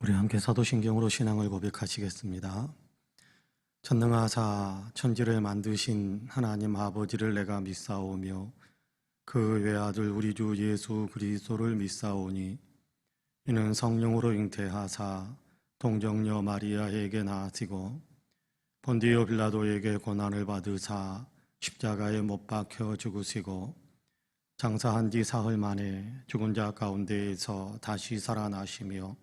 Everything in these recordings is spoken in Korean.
우리 함께 사도신경으로 신앙을 고백하시겠습니다. 전능하사 천지를 만드신 하나님 아버지를 내가 믿사오며 그 외아들 우리 주 예수 그리스도를 믿사오니 이는 성령으로 잉태하사 동정녀 마리아에게 나시고 본디오 빌라도에게 고난을 받으사 십자가에 못 박혀 죽으시고 장사한 지 사흘 만에 죽은 자 가운데에서 다시 살아나시며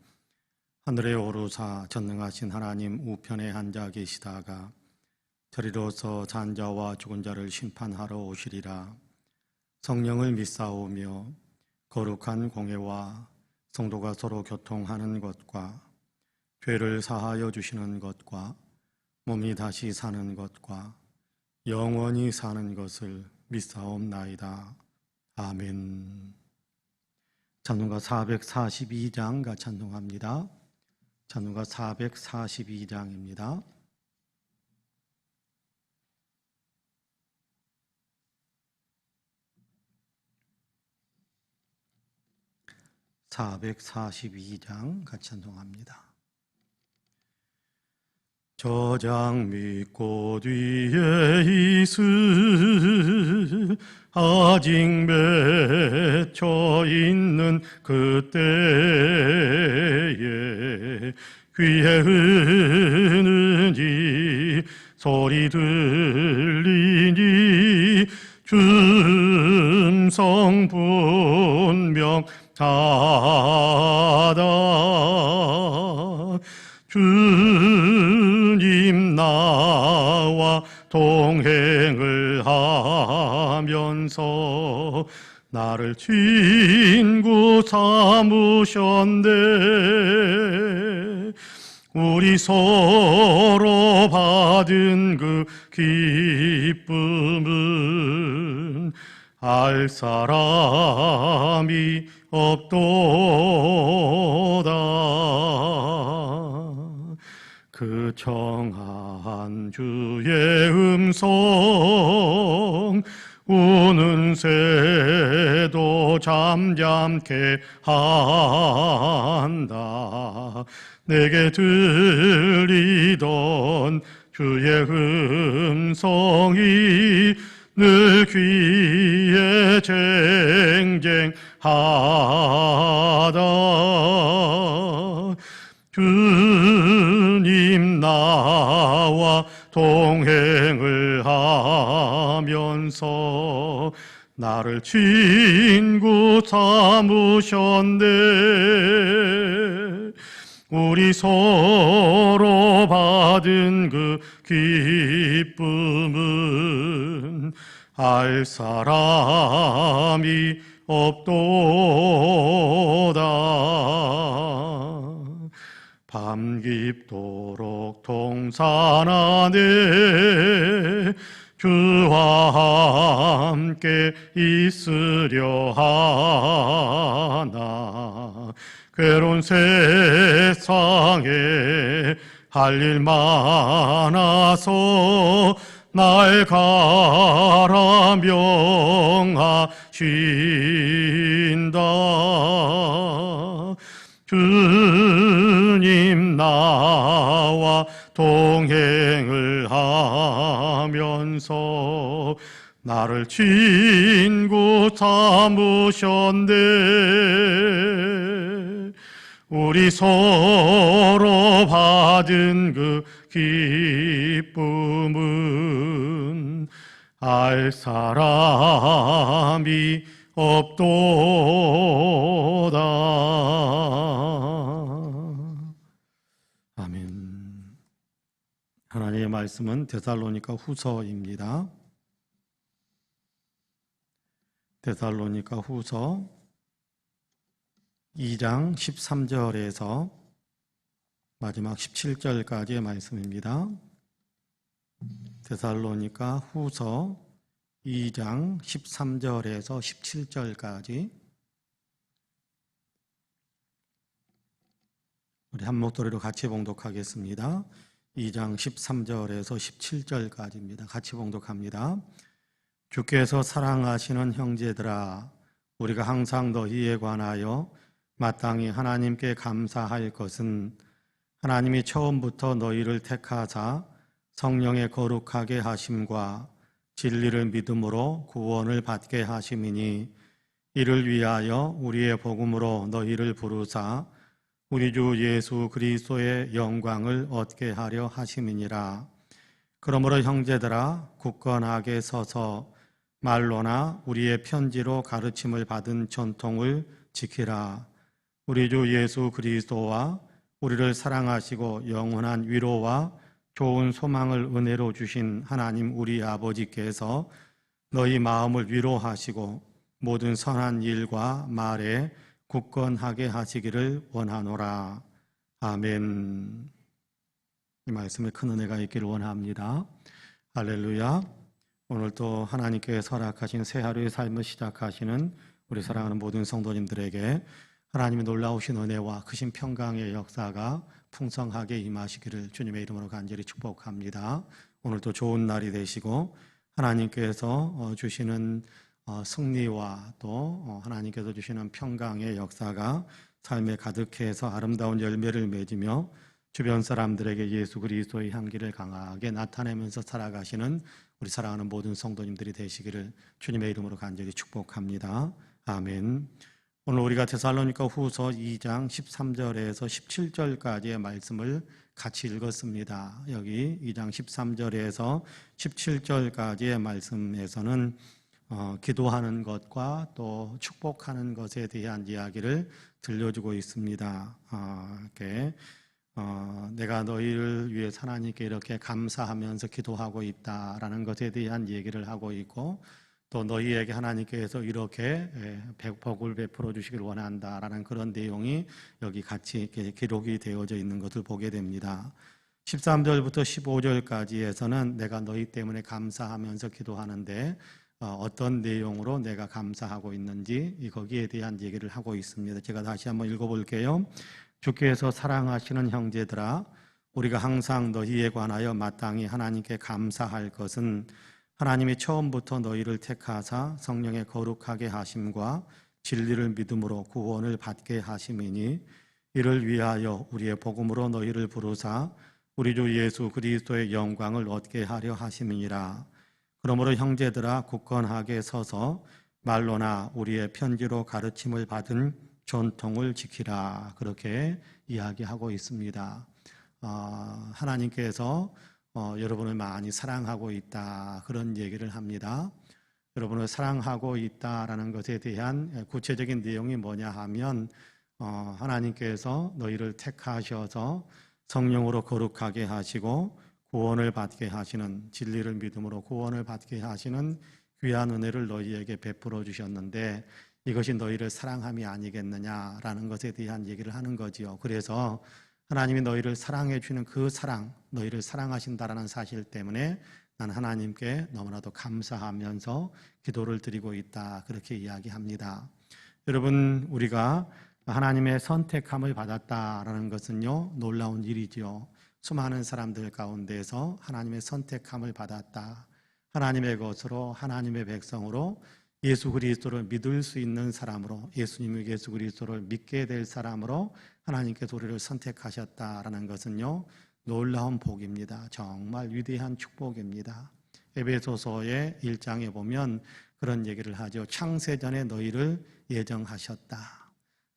하늘에 오르사 전능하신 하나님 우편에 앉아 계시다가 저리로서 산자와 죽은 자를 심판하러 오시리라. 성령을 믿사오며 거룩한 공회와 성도가 서로 교통하는 것과 죄를 사하여 주시는 것과 몸이 다시 사는 것과 영원히 사는 것을 믿사옵나이다. 아멘. 찬송가 442장 찬송합니다. 찬송가 442장입니다. 같이 찬송합니다. 저장 믿고 뒤에 있을 아직 맺혀 있는 그때에 귀에 흐르는 소리 들리니 음성 분명하다. 주님 나와 동행을 하면서 나를 친구 삼으셨네. 우리 서로 받은 그 기쁨은 알 사람이 없도다. 그 청한 주의 음성 우는 새도 잠잠케 한다. 내게 들리던 주의 음성이 늘 귀에 쟁쟁하다. 주님 나와 동행을 하면서 나를 친구 삼으셨네. 우리 서로 받은 그 기쁨은 알 사람이 없도다. 밤 깊도록 동산 안에 주와 함께 있으려 하나. 괴로운 세상에 할 일 많아서 날 가라 명하신다. 주님 나와 동행을 하면서 나를 친구 삼으셨네. 우리 서로 받은 그 기쁨은 알 사람이 없도다. 아멘. 하나님의 말씀은 데살로니가 후서입니다. 데살로니가 후서 2장 13절에서 마지막 17절까지의 말씀입니다. 데살로니가 후서 2장 13절에서 17절까지 우리 한 목소리로 같이 봉독하겠습니다. 2장 13절에서 17절까지입니다. 같이 봉독합니다. 주께서 사랑하시는 형제들아, 우리가 항상 너희에 관하여 마땅히 하나님께 감사할 것은 하나님이 처음부터 너희를 택하사 성령의 거룩하게 하심과 진리를 믿음으로 구원을 받게 하심이니 이를 위하여 우리의 복음으로 너희를 부르사 우리 주 예수 그리스도의 영광을 얻게 하려 하심이니라. 그러므로 형제들아 굳건하게 서서 말로나 우리의 편지로 가르침을 받은 전통을 지키라. 우리 주 예수 그리스도와 우리를 사랑하시고 영원한 위로와 좋은 소망을 은혜로 주신 하나님 우리 아버지께서 너희 마음을 위로하시고 모든 선한 일과 말에 굳건하게 하시기를 원하노라. 아멘. 이 말씀에 큰 은혜가 있기를 원합니다. 할렐루야. 오늘 또 하나님께서 허락하신 새 하루의 삶을 시작하시는 우리 사랑하는 모든 성도님들에게 하나님의 놀라우신 은혜와 크신 평강의 역사가 풍성하게 임하시기를 주님의 이름으로 간절히 축복합니다. 오늘도 좋은 날이 되시고 하나님께서 주시는 승리와 또 하나님께서 주시는 평강의 역사가 삶에 가득해서 아름다운 열매를 맺으며 주변 사람들에게 예수 그리스도의 향기를 강하게 나타내면서 살아가시는 우리 사랑하는 모든 성도님들이 되시기를 주님의 이름으로 간절히 축복합니다. 아멘. 오늘 우리가 데살로니가 후서 2장 13절에서 17절까지의 말씀을 같이 읽었습니다. 여기 2장 13절에서 17절까지의 말씀에서는 기도하는 것과 또 축복하는 것에 대한 이야기를 들려주고 있습니다. 내가 너희를 위해 하나님께 이렇게 감사하면서 기도하고 있다라는 것에 대한 얘기를 하고 있고 또 너희에게 하나님께서 이렇게 복을 베풀어 주시길 원한다라는 그런 내용이 여기 같이 기록이 되어져 있는 것을 보게 됩니다. 13절부터 15절까지에서는 내가 너희 때문에 감사하면서 기도하는데 어떤 내용으로 내가 감사하고 있는지 거기에 대한 얘기를 하고 있습니다. 제가 다시 한번 읽어볼게요. 주께서 사랑하시는 형제들아 우리가 항상 너희에 관하여 마땅히 하나님께 감사할 것은 하나님이 처음부터 너희를 택하사 성령의 거룩하게 하심과 진리를 믿음으로 구원을 받게 하심이니 이를 위하여 우리의 복음으로 너희를 부르사 우리 주 예수 그리스도의 영광을 얻게 하려 하심이니라. 그러므로 형제들아 굳건하게 서서 말로나 우리의 편지로 가르침을 받은 전통을 지키라. 그렇게 이야기하고 있습니다. 하나님께서 여러분을 많이 사랑하고 있다 그런 얘기를 합니다. 여러분을 사랑하고 있다라는 것에 대한 구체적인 내용이 뭐냐 하면 하나님께서 너희를 택하셔서 성령으로 거룩하게 하시고 구원을 받게 하시는 진리를 믿음으로 구원을 받게 하시는 귀한 은혜를 너희에게 베풀어 주셨는데 이것이 너희를 사랑함이 아니겠느냐라는 것에 대한 얘기를 하는 거지요. 그래서 하나님이 너희를 사랑해 주는 그 사랑, 너희를 사랑하신다라는 사실 때문에 난 하나님께 너무나도 감사하면서 기도를 드리고 있다. 그렇게 이야기합니다. 여러분, 우리가 하나님의 선택함을 받았다라는 것은요, 놀라운 일이지요. 수많은 사람들 가운데서 하나님의 선택함을 받았다. 하나님의 것으로, 하나님의 백성으로 예수 그리스도를 믿을 수 있는 사람으로 예수님이 예수 그리스도를 믿게 될 사람으로 하나님께서 우리를 선택하셨다라는 것은요 놀라운 복입니다. 정말 위대한 축복입니다. 에베소서의 1장에 보면 그런 얘기를 하죠. 창세전에 너희를 예정하셨다.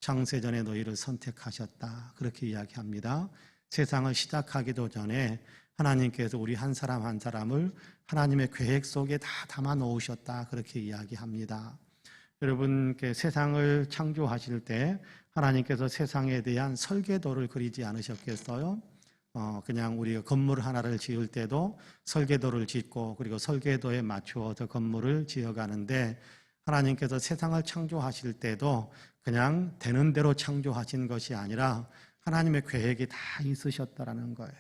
창세전에 너희를 선택하셨다. 그렇게 이야기합니다. 세상을 시작하기도 전에 하나님께서 우리 한 사람 한 사람을 하나님의 계획 속에 다 담아 놓으셨다. 그렇게 이야기합니다. 여러분께 세상을 창조하실 때 하나님께서 세상에 대한 설계도를 그리지 않으셨겠어요? 그냥 우리가 건물 하나를 지을 때도 설계도를 짓고 그리고 설계도에 맞추어서 건물을 지어가는데 하나님께서 세상을 창조하실 때도 그냥 되는 대로 창조하신 것이 아니라 하나님의 계획이 다 있으셨다라는 거예요.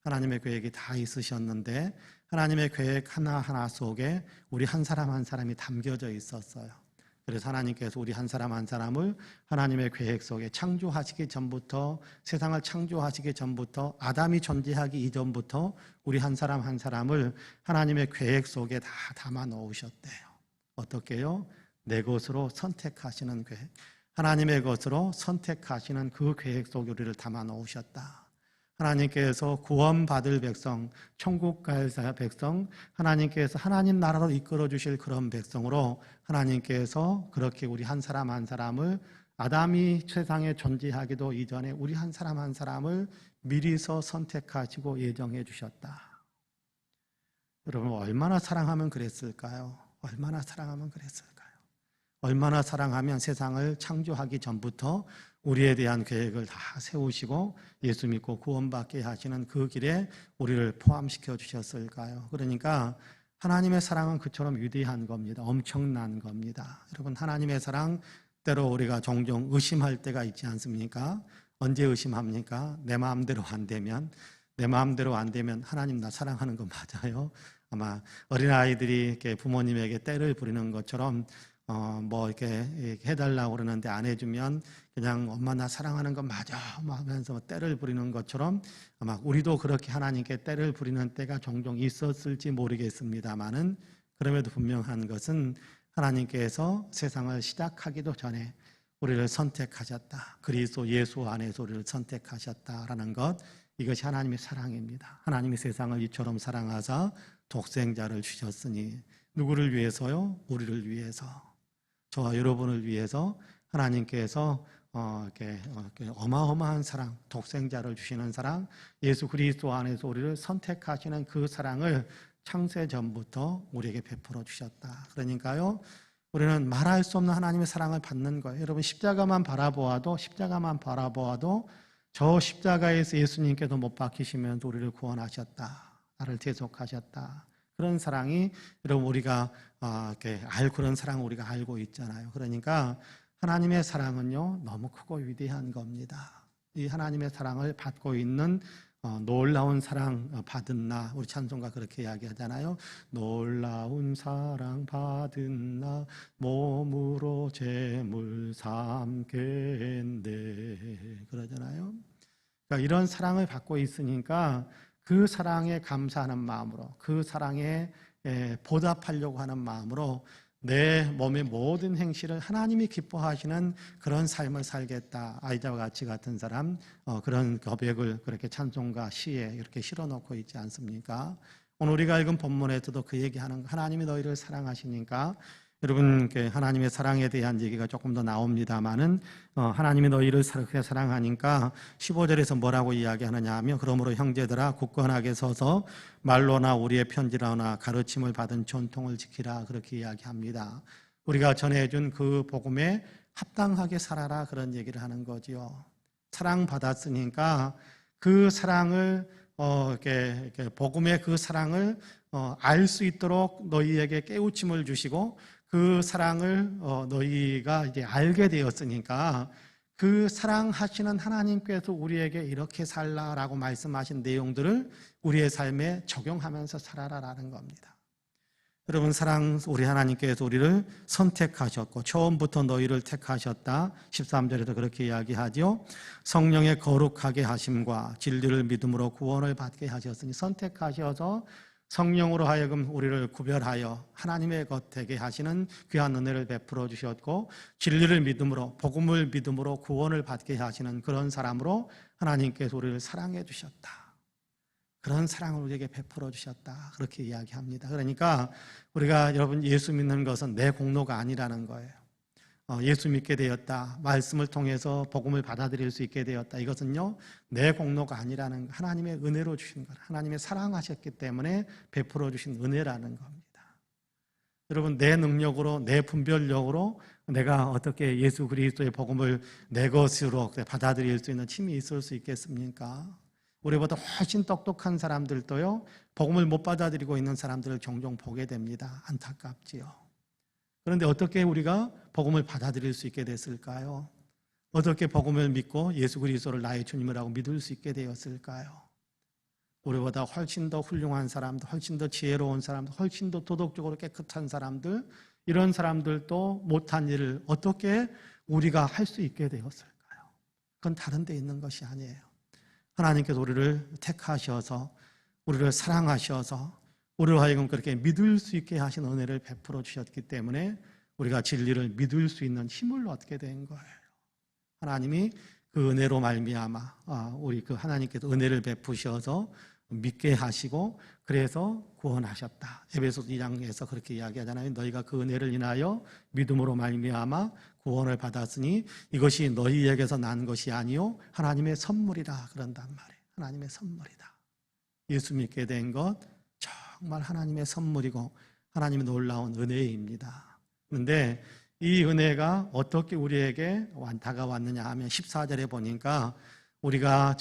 하나님의 계획이 다 있으셨는데 하나님의 계획 하나하나 속에 우리 한 사람 한 사람이 담겨져 있었어요. 그래서 하나님께서 우리 한 사람 한 사람을 하나님의 계획 속에 창조하시기 전부터 세상을 창조하시기 전부터 아담이 존재하기 이전부터 우리 한 사람 한 사람을 하나님의 계획 속에 다 담아 놓으셨대요. 어떻게요? 내 것으로 선택하시는 계획. 하나님의 것으로 선택하시는 그 계획 속에 우리를 담아 놓으셨다. 하나님께서 구원받을 백성, 천국 갈 백성, 하나님께서 하나님 나라로 이끌어 주실 그런 백성으로 하나님께서 그렇게 우리 한 사람 한 사람을 아담이 세상에 존재하기도 이전에 우리 한 사람 한 사람을 미리서 선택하시고 예정해 주셨다. 여러분, 얼마나 사랑하면 그랬을까요? 얼마나 사랑하면 그랬을까요? 얼마나 사랑하면 세상을 창조하기 전부터 우리에 대한 계획을 다 세우시고 예수 믿고 구원받게 하시는 그 길에 우리를 포함시켜 주셨을까요? 그러니까 하나님의 사랑은 그처럼 위대한 겁니다. 엄청난 겁니다. 여러분, 하나님의 사랑 때로 우리가 종종 의심할 때가 있지 않습니까? 언제 의심합니까? 내 마음대로 안 되면 하나님 나 사랑하는 거 맞아요? 아마 어린아이들이 이렇게 부모님에게 떼를 부리는 것처럼 이렇게 해달라고 그러는데 안 해주면 그냥 엄마 나 사랑하는 건 맞아 하면서 떼를 부리는 것처럼 아마 우리도 그렇게 하나님께 떼를 부리는 때가 종종 있었을지 모르겠습니다만은 그럼에도 분명한 것은 하나님께서 세상을 시작하기도 전에 우리를 선택하셨다. 그리스도 예수 안에서 우리를 선택하셨다라는 것, 이것이 하나님의 사랑입니다. 하나님이 세상을 이처럼 사랑하사 독생자를 주셨으니 누구를 위해서요? 우리를 위해서, 저와 여러분을 위해서 하나님께서 이렇게 어마어마한 사랑, 독생자를 주시는 사랑, 예수 그리스도 안에서 우리를 선택하시는 그 사랑을 창세 전부터 우리에게 베풀어 주셨다. 그러니까요, 우리는 말할 수 없는 하나님의 사랑을 받는 거예요. 여러분, 십자가만 바라보아도 저 십자가에서 예수님께서 못 박히시면서 우리를 구원하셨다. 나를 대속하셨다. 그런 사랑이 여러분 우리가 그런 사랑을 우리가 알고 있잖아요. 그러니까 하나님의 사랑은요 너무 크고 위대한 겁니다. 이 하나님의 사랑을 받고 있는 놀라운 사랑 받은 나, 우리 찬송가 그렇게 이야기하잖아요. 놀라운 사랑 받은 나 몸으로 제물 삼겠네, 그러잖아요. 그러니까 이런 사랑을 받고 있으니까 그 사랑에 감사하는 마음으로, 그 사랑에 보답하려고 하는 마음으로 내 몸의 모든 행실을 하나님이 기뻐하시는 그런 삶을 살겠다. 아이자와 같은 사람 그런 고백을 그렇게 찬송가 시에 이렇게 실어놓고 있지 않습니까? 오늘 우리가 읽은 본문에서도 그 얘기하는, 하나님이 너희를 사랑하시니까, 여러분 하나님의 사랑에 대한 얘기가 조금 더 나옵니다만은 하나님이 너희를 그렇게 사랑하니까 15절에서 뭐라고 이야기하느냐 하면, 그러므로 형제들아 굳건하게 서서 말로나 우리의 편지로나 가르침을 받은 전통을 지키라, 그렇게 이야기합니다. 우리가 전해준 그 복음에 합당하게 살아라, 그런 얘기를 하는 거지요. 사랑받았으니까 그 사랑을 이렇게 복음의 그 사랑을 알 수 있도록 너희에게 깨우침을 주시고, 그 사랑을 너희가 이제 알게 되었으니까 그 사랑하시는 하나님께서 우리에게 이렇게 살라라고 말씀하신 내용들을 우리의 삶에 적용하면서 살아라라는 겁니다. 여러분, 우리 하나님께서 우리를 선택하셨고 처음부터 너희를 택하셨다. 13절에도 그렇게 이야기하죠. 성령의 거룩하게 하심과 진리를 믿음으로 구원을 받게 하셨으니, 선택하셔서 성령으로 하여금 우리를 구별하여 하나님의 것 되게 하시는 귀한 은혜를 베풀어 주셨고, 진리를 믿음으로, 복음을 믿음으로 구원을 받게 하시는 그런 사람으로 하나님께서 우리를 사랑해 주셨다. 그런 사랑을 우리에게 베풀어 주셨다. 그렇게 이야기합니다. 그러니까 우리가 여러분 예수 믿는 것은 내 공로가 아니라는 거예요. 예수 믿게 되었다, 말씀을 통해서 복음을 받아들일 수 있게 되었다, 이것은요 내 공로가 아니라는, 하나님의 은혜로 주신 것, 하나님의 사랑하셨기 때문에 베풀어 주신 은혜라는 겁니다. 여러분, 내 능력으로, 내 분별력으로 내가 어떻게 예수 그리스도의 복음을 내 것으로 받아들일 수 있는 힘이 있을 수 있겠습니까? 우리보다 훨씬 똑똑한 사람들도요 복음을 못 받아들이고 있는 사람들을 종종 보게 됩니다. 안타깝지요. 그런데 어떻게 우리가 복음을 받아들일 수 있게 됐을까요? 어떻게 복음을 믿고 예수 그리스도를 나의 주님이라고 믿을 수 있게 되었을까요? 우리보다 훨씬 더 훌륭한 사람들, 훨씬 더 지혜로운 사람들, 훨씬 더 도덕적으로 깨끗한 사람들, 이런 사람들도 못한 일을 어떻게 우리가 할 수 있게 되었을까요? 그건 다른 데 있는 것이 아니에요. 하나님께서 우리를 택하셔서, 우리를 사랑하셔서 우리를 하여금 그렇게 믿을 수 있게 하신 은혜를 베풀어 주셨기 때문에 우리가 진리를 믿을 수 있는 힘을 얻게 된 거예요. 하나님이 그 은혜로 말미암아 우리 그 하나님께서 은혜를 베푸셔서 믿게 하시고 그래서 구원하셨다. 에베소서 2장에서 그렇게 이야기하잖아요. 너희가 그 은혜를 인하여 믿음으로 말미암아 구원을 받았으니 이것이 너희에게서 난 것이 아니요 하나님의 선물이다. 그런단 말이에요. 하나님의 선물이다. 예수 믿게 된 것 정말 하나님의 선물이고 하나님의 놀라운 은혜입니다. 그런데 이 은혜가 어떻게 우리에게 다가왔느냐 하면 14절에 보니까 우리가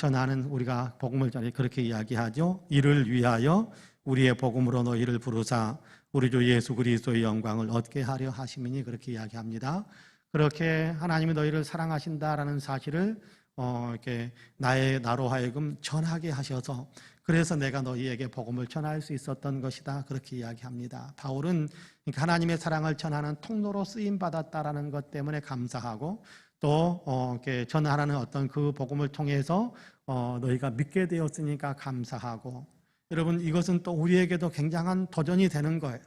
복음을 전해 그렇게 이야기하죠. 이를 위하여 우리의 복음으로 너희를 부르사 우리 주 예수 그리스도의 영광을 얻게 하려 하심이니 그렇게 이야기합니다. 그렇게 하나님이 너희를 사랑하신다라는 사실을 이렇게 나로 하여금 전하게 하셔서 그래서 내가 너희에게 복음을 전할 수 있었던 것이다. 그렇게 이야기합니다. 바울은 하나님의 사랑을 전하는 통로로 쓰임 받았다라는 것 때문에 감사하고 또 이렇게 전하라는 어떤 그 복음을 통해서 너희가 믿게 되었으니까 감사하고 여러분 이것은 또 우리에게도 굉장한 도전이 되는 거예요.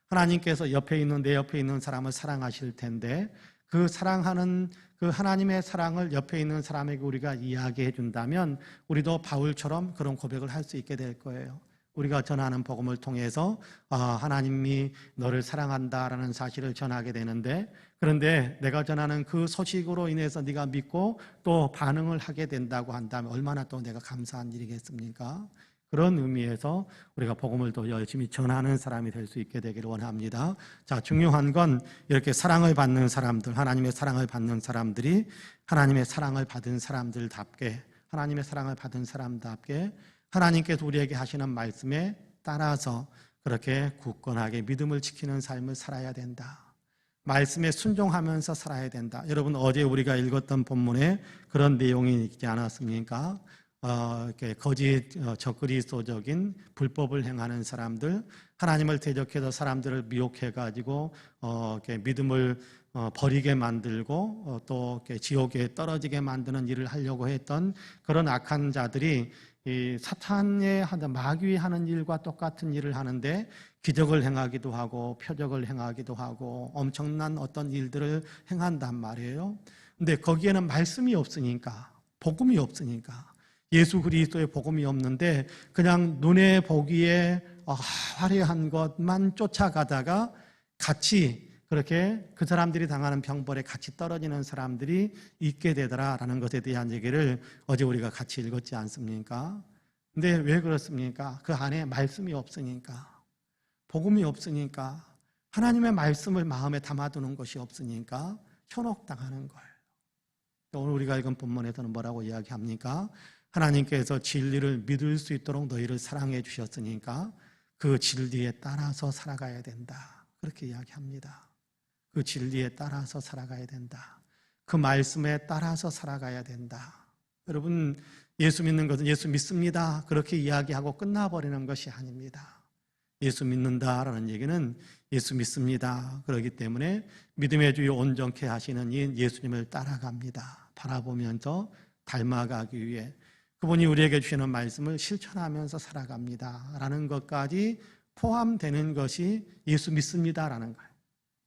하나님께서 내 옆에 있는 사람을 사랑하실 텐데 그 사랑하는 그 하나님의 사랑을 옆에 있는 사람에게 우리가 이야기해 준다면 우리도 바울처럼 그런 고백을 할 수 있게 될 거예요. 우리가 전하는 복음을 통해서 하나님이 너를 사랑한다라는 사실을 전하게 되는데 그런데 내가 전하는 그 소식으로 인해서 네가 믿고 또 반응을 하게 된다고 한다면 얼마나 또 내가 감사한 일이겠습니까? 그런 의미에서 우리가 복음을 더 열심히 전하는 사람이 될 수 있게 되기를 원합니다. 자, 중요한 건 이렇게 사랑을 받는 사람들, 하나님의 사랑을 받는 사람들이 하나님의 사랑을 받은 사람들답게 하나님께서 우리에게 하시는 말씀에 따라서 그렇게 굳건하게 믿음을 지키는 삶을 살아야 된다. 말씀에 순종하면서 살아야 된다. 여러분 어제 우리가 읽었던 본문에 그런 내용이 있지 않았습니까? 이렇게 거짓 적그리스도적인 불법을 행하는 사람들, 하나님을 대적해서 사람들을 미혹해가지고 이렇게 믿음을 버리게 만들고 또 이렇게 지옥에 떨어지게 만드는 일을 하려고 했던 그런 악한 자들이 이 사탄의 마귀 하는 일과 똑같은 일을 하는데 기적을 행하기도 하고 표적을 행하기도 하고 엄청난 어떤 일들을 행한단 말이에요. 근데 거기에는 말씀이 없으니까, 복음이 없으니까, 예수 그리스도의 복음이 없는데 그냥 눈에 보기에 화려한 것만 쫓아가다가 같이 그렇게 그 사람들이 당하는 병벌에 같이 떨어지는 사람들이 있게 되더라라는 것에 대한 얘기를 어제 우리가 같이 읽었지 않습니까? 근데 왜 그렇습니까? 그 안에 말씀이 없으니까, 복음이 없으니까, 하나님의 말씀을 마음에 담아두는 것이 없으니까 현혹당하는 거예요. 오늘 우리가 읽은 본문에서는 뭐라고 이야기합니까? 하나님께서 진리를 믿을 수 있도록 너희를 사랑해 주셨으니까 그 진리에 따라서 살아가야 된다. 그렇게 이야기합니다. 그 진리에 따라서 살아가야 된다. 그 말씀에 따라서 살아가야 된다. 여러분 예수 믿는 것은 예수 믿습니다. 그렇게 이야기하고 끝나버리는 것이 아닙니다. 예수 믿는다라는 얘기는 예수 믿습니다. 그렇기 때문에 믿음의 주요 온전케 하시는 이 예수님을 따라갑니다. 바라보면서 닮아가기 위해 그분이 우리에게 주시는 말씀을 실천하면서 살아갑니다. 라는 것까지 포함되는 것이 예수 믿습니다라는 거예요.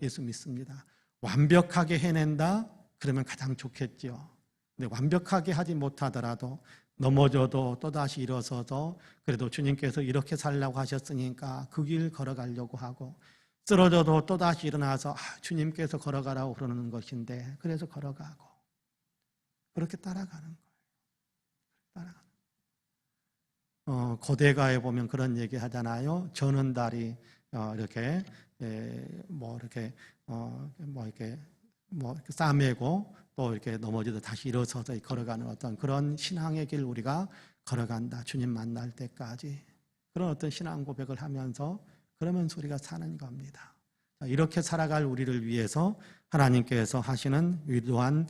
예수 믿습니다. 완벽하게 해낸다? 그러면 가장 좋겠죠. 근데 완벽하게 하지 못하더라도 넘어져도 또다시 일어서서 그래도 주님께서 이렇게 살라고 하셨으니까 그 길 걸어가려고 하고 쓰러져도 또다시 일어나서 주님께서 걸어가라고 그러는 것인데 그래서 걸어가고 그렇게 따라가는 거예요. 고대가에 보면 그런 얘기 하잖아요. 저는 다리 이렇게 싸매고 또 이렇게 넘어져도 다시 일어서서 걸어가는 어떤 그런 신앙의 길 우리가 걸어간다. 주님 만날 때까지 그런 어떤 신앙 고백을 하면서 그러면서 우리가 사는 겁니다. 이렇게 살아갈 우리를 위해서 하나님께서 하시는 위대한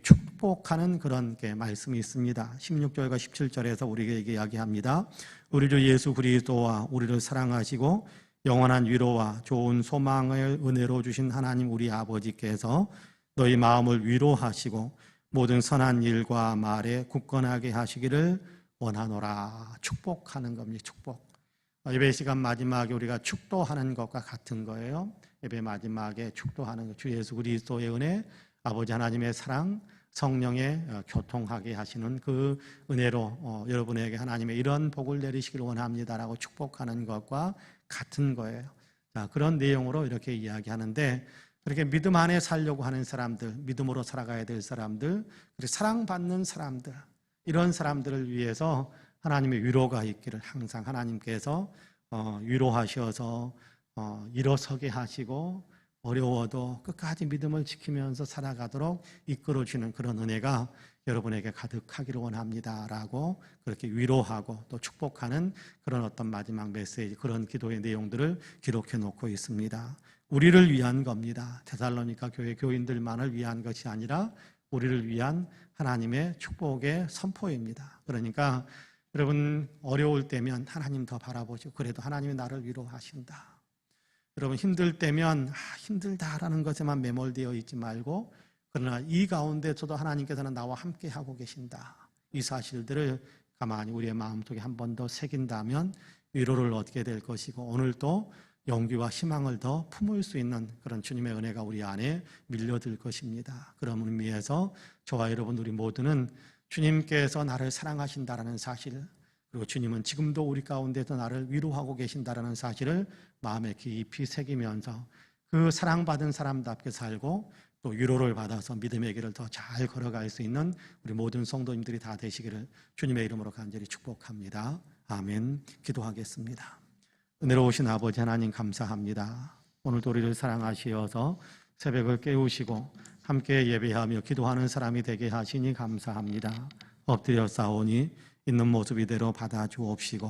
축복하는 그런 말씀이 있습니다. 16절과 17절에서 우리에게 이야기합니다. 우리 주 예수 그리스도와 우리를 사랑하시고 영원한 위로와 좋은 소망을 은혜로 주신 하나님 우리 아버지께서 너희 마음을 위로하시고 모든 선한 일과 말에 굳건하게 하시기를 원하노라. 축복하는 겁니다. 축복. 예배 시간 마지막에 우리가 축도하는 것과 같은 거예요. 예배 마지막에 축도하는 것. 주 예수 그리스도의 은혜, 아버지 하나님의 사랑, 성령의 교통하게 하시는 그 은혜로 여러분에게 하나님의 이런 복을 내리시길 원합니다라고 축복하는 것과 같은 거예요. 자, 그런 내용으로 이렇게 이야기하는데, 그렇게 믿음 안에 살려고 하는 사람들, 믿음으로 살아가야 될 사람들, 그리고 사랑받는 사람들, 이런 사람들을 위해서 하나님의 위로가 있기를 항상 하나님께서 위로하셔서 일어서게 하시고 어려워도 끝까지 믿음을 지키면서 살아가도록 이끌어주는 그런 은혜가 여러분에게 가득하기를 원합니다라고 그렇게 위로하고 또 축복하는 그런 어떤 마지막 메시지, 그런 기도의 내용들을 기록해 놓고 있습니다. 우리를 위한 겁니다. 데살로니가 교회 교인들만을 위한 것이 아니라 우리를 위한 하나님의 축복의 선포입니다. 그러니까 여러분 어려울 때면 하나님 더 바라보시고, 그래도 하나님이 나를 위로하신다. 여러분 힘들 때면 힘들다라는 것에만 매몰되어 있지 말고, 그러나 이 가운데서도 하나님께서는 나와 함께 하고 계신다, 이 사실들을 가만히 우리의 마음속에 한 번 더 새긴다면 위로를 얻게 될 것이고, 오늘도 용기와 희망을 더 품을 수 있는 그런 주님의 은혜가 우리 안에 밀려들 것입니다. 그런 의미에서 저와 여러분 우리 모두는 주님께서 나를 사랑하신다라는 사실, 그리고 주님은 지금도 우리 가운데서 나를 위로하고 계신다라는 사실을 마음에 깊이 새기면서 그 사랑받은 사람답게 살고 또 위로를 받아서 믿음의 길을 더 잘 걸어갈 수 있는 우리 모든 성도님들이 다 되시기를 주님의 이름으로 간절히 축복합니다. 아멘. 기도하겠습니다. 은혜로우신 아버지 하나님 감사합니다. 오늘도 우리를 사랑하시어서 새벽을 깨우시고 함께 예배하며 기도하는 사람이 되게 하시니 감사합니다. 엎드려 싸우니 있는 모습 이대로 받아주옵시고,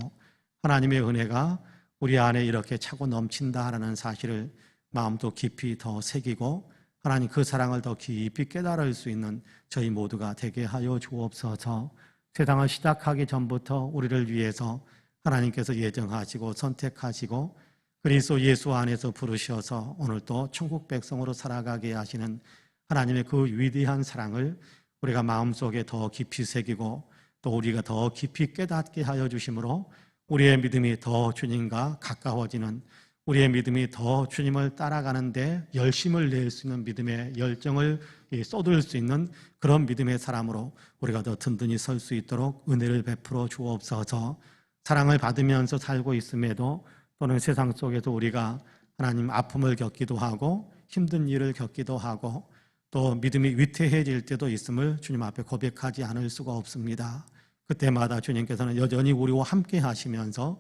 하나님의 은혜가 우리 안에 이렇게 차고 넘친다라는 사실을 마음도 깊이 더 새기고 하나님 그 사랑을 더 깊이 깨달을 수 있는 저희 모두가 되게 하여 주옵소서. 세상을 시작하기 전부터 우리를 위해서 하나님께서 예정하시고 선택하시고 그리스도 예수 안에서 부르셔서 오늘도 천국 백성으로 살아가게 하시는 하나님의 그 위대한 사랑을 우리가 마음속에 더 깊이 새기고 또 우리가 더 깊이 깨닫게 하여 주심으로 우리의 믿음이 더 주님과 가까워지는, 우리의 믿음이 더 주님을 따라가는데 열심을 낼 수 있는 믿음의 열정을 쏟을 수 있는 그런 믿음의 사람으로 우리가 더 든든히 설 수 있도록 은혜를 베풀어 주옵소서. 사랑을 받으면서 살고 있음에도 또는 세상 속에서 우리가 하나님 아픔을 겪기도 하고 힘든 일을 겪기도 하고 또 믿음이 위태해질 때도 있음을 주님 앞에 고백하지 않을 수가 없습니다. 그때마다 주님께서는 여전히 우리와 함께 하시면서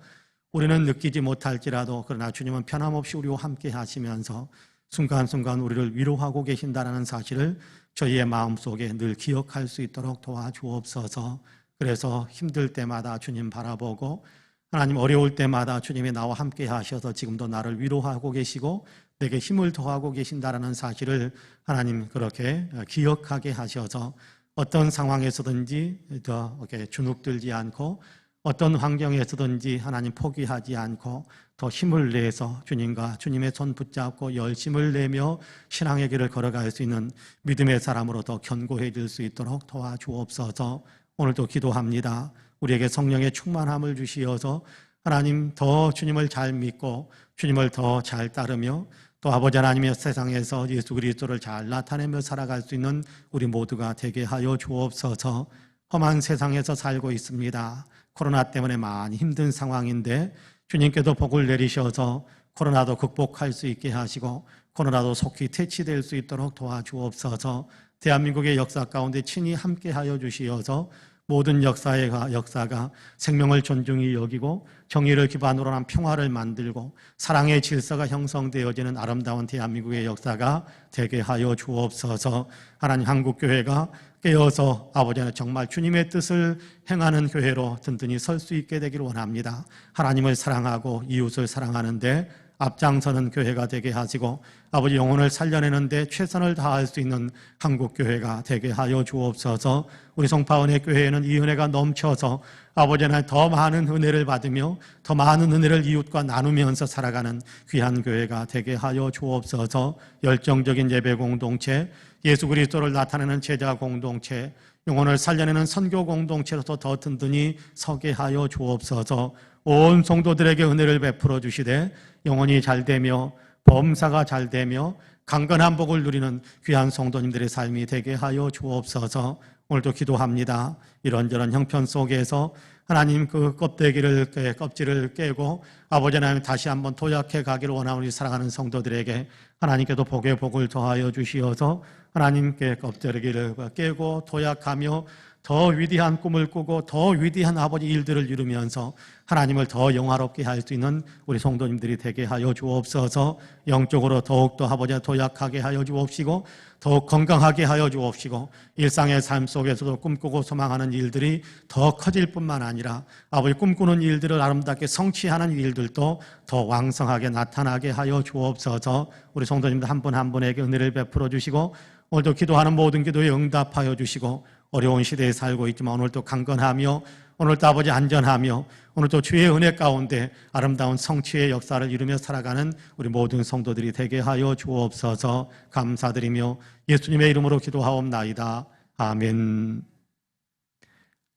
우리는 느끼지 못할지라도 그러나 주님은 변함없이 우리와 함께 하시면서 순간순간 우리를 위로하고 계신다는 사실을 저희의 마음속에 늘 기억할 수 있도록 도와주옵소서. 그래서 힘들 때마다 주님 바라보고 하나님 어려울 때마다 주님이 나와 함께 하셔서 지금도 나를 위로하고 계시고 내게 힘을 더하고 계신다는 사실을 하나님 그렇게 기억하게 하셔서 어떤 상황에서든지 이렇게 주눅들지 않고 어떤 환경에서든지 하나님 포기하지 않고 더 힘을 내서 주님과 주님의 손 붙잡고 열심을 내며 신앙의 길을 걸어갈 수 있는 믿음의 사람으로 더 견고해질 수 있도록 도와주옵소서. 오늘도 기도합니다. 우리에게 성령의 충만함을 주시어서 하나님 더 주님을 잘 믿고 주님을 더 잘 따르며 또 아버지 하나님의 세상에서 예수 그리스도를 잘 나타내며 살아갈 수 있는 우리 모두가 되게 하여 주옵소서. 험한 세상에서 살고 있습니다. 코로나 때문에 많이 힘든 상황인데 주님께서 복을 내리셔서 코로나도 극복할 수 있게 하시고 코로나도 속히 퇴치될 수 있도록 도와주옵소서. 대한민국의 역사 가운데 친히 함께하여 주시어서 모든 역사가 생명을 존중히 여기고 정의를 기반으로 한 평화를 만들고 사랑의 질서가 형성되어지는 아름다운 대한민국의 역사가 되게 하여 주옵소서. 하나님 한국교회가 깨어서 아버지는 정말 주님의 뜻을 행하는 교회로 든든히 설 수 있게 되기를 원합니다. 하나님을 사랑하고 이웃을 사랑하는데 앞장서는 교회가 되게 하시고 아버지 영혼을 살려내는데 최선을 다할 수 있는 한국교회가 되게 하여 주옵소서. 우리 송파은혜 교회에는 이 은혜가 넘쳐서 아버지는 더 많은 은혜를 받으며 더 많은 은혜를 이웃과 나누면서 살아가는 귀한 교회가 되게 하여 주옵소서. 열정적인 예배 공동체, 예수 그리스도를 나타내는 제자 공동체, 영혼을 살려내는 선교 공동체로서 더 든든히 서게 하여 주옵소서. 온 성도들에게 은혜를 베풀어 주시되 영혼이 잘되며 범사가 잘되며 강건한 복을 누리는 귀한 성도님들의 삶이 되게 하여 주옵소서. 오늘도 기도합니다. 이런저런 형편 속에서 하나님 그 껍질을 깨고 아버지 하나님 다시 한번 도약해 가기를 원하는 우리 사랑하는 성도들에게 하나님께도 복의 복을 더하여 주시어서 하나님께 껍질을 깨고 도약하며 더 위대한 꿈을 꾸고 더 위대한 아버지 일들을 이루면서 하나님을 더 영화롭게 할 수 있는 우리 성도님들이 되게 하여 주옵소서. 영적으로 더욱더 아버지 도약하게 하여 주옵시고 더욱 건강하게 하여 주옵시고 일상의 삶 속에서도 꿈꾸고 소망하는 일들이 더 커질 뿐만 아니라 아버지 꿈꾸는 일들을 아름답게 성취하는 일들도 더 왕성하게 나타나게 하여 주옵소서. 우리 성도님들 한 분 한 분에게 은혜를 베풀어 주시고 오늘도 기도하는 모든 기도에 응답하여 주시고 어려운 시대에 살고 있지만 오늘도 강건하며 오늘도 아버지 안전하며 오늘도 주의 은혜 가운데 아름다운 성취의 역사를 이루며 살아가는 우리 모든 성도들이 되게 하여 주옵소서. 감사드리며 예수님의 이름으로 기도하옵나이다. 아멘.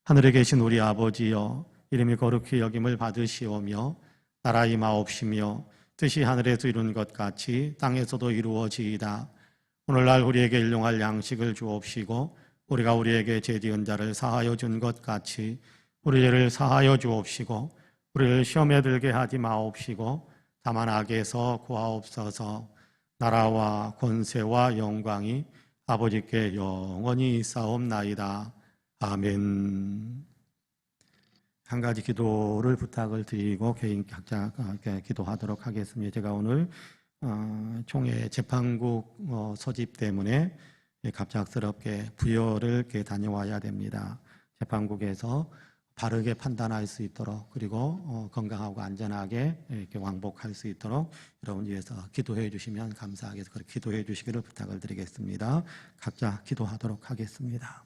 하늘에 계신 우리 아버지여, 이름이 거룩히 여김을 받으시오며 나라 임하옵시며 뜻이 하늘에서 이룬 것 같이 땅에서도 이루어지이다. 오늘날 우리에게 일용할 양식을 주옵시고 우리가 우리에게 죄지은 자를 사하여 준 것 같이 우리 죄를 사하여 주옵시고 우리를 시험에 들게 하지 마옵시고 다만 악에서 구하옵소서. 나라와 권세와 영광이 아버지께 영원히 있사옵나이다. 아멘. 한 가지 기도를 부탁을 드리고 개인 각자 기도하도록 하겠습니다. 제가 오늘 총회 재판국 소집 때문에 갑작스럽게 부여를 다녀와야 됩니다. 재판국에서 바르게 판단할 수 있도록 그리고 건강하고 안전하게 이렇게 왕복할 수 있도록 여러분 위해서 기도해 주시면 감사하겠습니다. 기도해 주시기를 부탁을 드리겠습니다. 각자 기도하도록 하겠습니다.